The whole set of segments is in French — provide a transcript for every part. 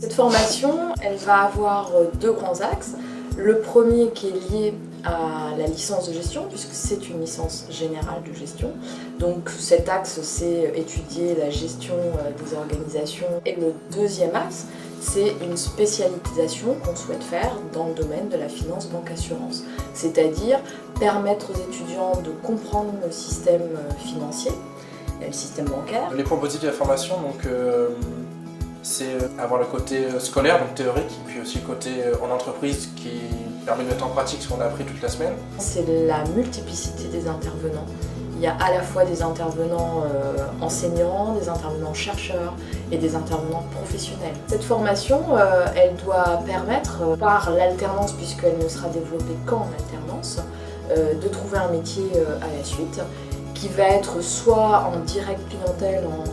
Cette formation, elle va avoir deux grands axes. Le premier qui est lié à la licence de gestion, puisque c'est une licence générale de gestion. Donc cet axe, c'est étudier la gestion des organisations. Et le deuxième axe, c'est une spécialisation qu'on souhaite faire dans le domaine de la finance, banque, assurance. C'est-à-dire permettre aux étudiants de comprendre le système financier, le système bancaire. Les points positifs de la formation, c'est avoir le côté scolaire, donc théorique, et puis aussi le côté en entreprise qui permet de mettre en pratique ce qu'on a appris toute la semaine. C'est la multiplicité des intervenants. Il y a à la fois des intervenants enseignants, des intervenants chercheurs et des intervenants professionnels. Cette formation, elle doit permettre, par l'alternance, puisqu'elle ne sera développée qu'en alternance, de trouver un métier à la suite, qui va être soit en direct clientèle, en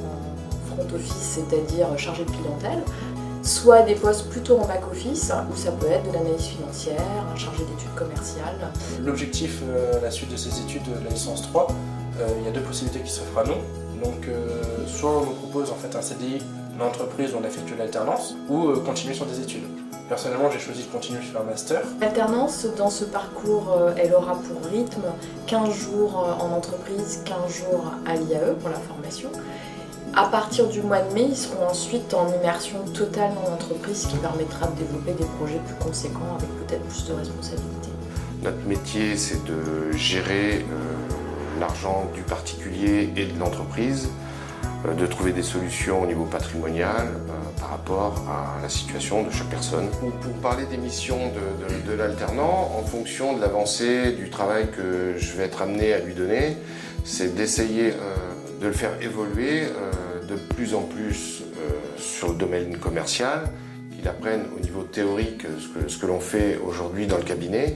front office, c'est-à-dire chargé de clientèle, soit des postes plutôt en back-office, où ça peut être de l'analyse financière, un chargé d'études commerciales. L'objectif à la suite de ces études de la licence 3, il y a deux possibilités qui s'offrent à nous. Donc, soit on nous propose en fait un CDI, une entreprise où on effectue l'alternance, ou continuer sur des études. Personnellement, j'ai choisi de continuer sur un master. L'alternance, dans ce parcours, elle aura pour rythme 15 jours en entreprise, 15 jours à l'IAE pour la formation. À partir du mois de mai, ils seront ensuite en immersion totale dans l'entreprise, ce qui permettra de développer des projets plus conséquents avec peut-être plus de responsabilités. Notre métier, c'est de gérer l'argent du particulier et de l'entreprise, de trouver des solutions au niveau patrimonial par rapport à la situation de chaque personne. Pour parler des missions de l'alternant, en fonction de l'avancée du travail que je vais être amené à lui donner, c'est d'essayer de le faire évoluer de plus en plus sur le domaine commercial, qu'il apprenne au niveau théorique ce que l'on fait aujourd'hui dans le cabinet,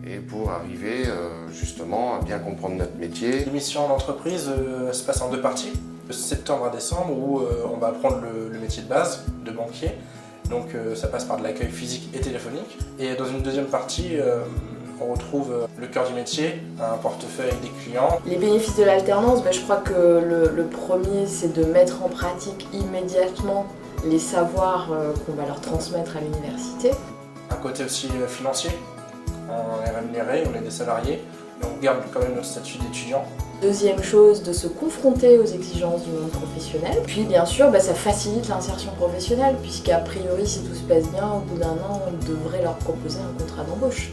et pour arriver justement à bien comprendre notre métier. L'émission en entreprise se passe en deux parties, de septembre à décembre, où on va apprendre le métier de base de banquier. Donc ça passe par de l'accueil physique et téléphonique. Et dans une deuxième partie, on retrouve le cœur du métier, un portefeuille des clients. Les bénéfices de l'alternance, je crois que le premier, c'est de mettre en pratique immédiatement les savoirs qu'on va leur transmettre à l'université. Un côté aussi financier, on est rémunéré, on est des salariés, et on garde quand même notre statut d'étudiant. Deuxième chose, de se confronter aux exigences du monde professionnel. Puis bien sûr, ça facilite l'insertion professionnelle, puisqu'a priori, si tout se passe bien, au bout d'un an, on devrait leur proposer un contrat d'embauche.